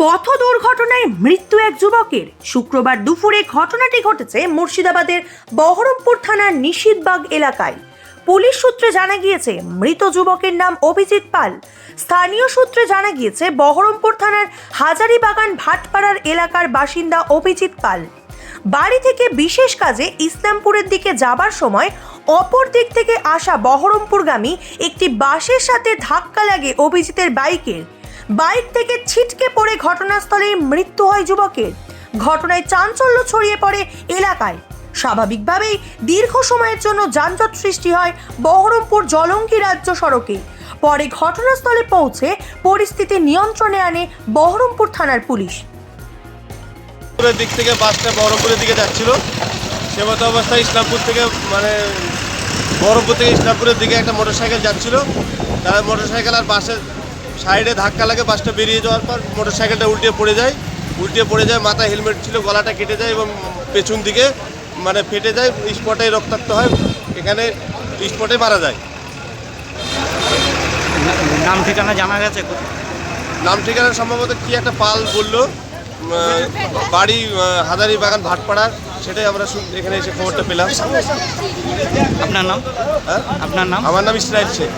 পথ দুর্ঘটনায় মৃত্যু এক যুবকের। শুক্রবার দুপুরে ঘটনাটি ঘটেছে মুর্শিদাবাদের বহরমপুর থানার নিশীথবাগ এলাকায়। পুলিশ সূত্রে জানা গিয়েছে মৃত যুবকের নাম অভিজিৎ পাল। স্থানীয় সূত্রে জানা গিয়েছে বহরমপুর থানার হাজারীবাগান ভাটপাড়ার এলাকার বাসিন্দা অভিজিৎ পাল বাড়ি থেকে বিশেষ কাজে ইসলামপুরের দিকে যাবার সময় অপর দিক থেকে আসা বহরমপুরগামী একটি বাসের সাথে ধাক্কা লাগে অভিজিতের বাইকের। বাইক থেকে ছিটকে পড়ে ঘটনাস্থলেই মৃত্যু হয় যুবকের। ঘটনায় চাঞ্চল্য ছড়িয়ে পড়ে এলাকায়। স্বাভাবিকভাবেই দীর্ঘ সময়ের জন্য যানজট সৃষ্টি হয় বহরমপুর জলঙ্গি রাজ্য সড়কে। পরে ঘটনাস্থলে পৌঁছে পরিস্থিতি নিয়ন্ত্রণে আনে বহরমপুর থানার পুলিশ। দিক থেকে বাসটা বহরমপুরের দিকে যাচ্ছিল, সে মতো অবস্থায় ইসলামপুর থেকে বহরমপুর থেকে ইসলামপুরের দিকে একটা মোটরসাইকেল যাচ্ছিল। তার মোটরসাইকেল আর বাসের সাইডে ধাক্কা লাগে। বাসটা বেরিয়ে যাওয়ার পর মোটরসাইকেলটা উল্টে পড়ে যায়। মাথায় হেলমেট ছিল, গলাটা কেটে যায় এবং পেছন দিকে ফেটে যায়। স্পটে রক্তাক্ত হয়, এখানে স্পটে মারা যায়। নাম ঠিকানা জানা গেছে? নাম ঠিকানা সম্ভবত কি একটা পাল বললো, বাড়ি হাজারীবাগান ভাটপাড়ার, সেটাই আমরা এখানে এসে খবরটা পেলাম। আপনার নাম? হ্যাঁ, আপনার নাম? আমার নাম ইসরাইল শেখ।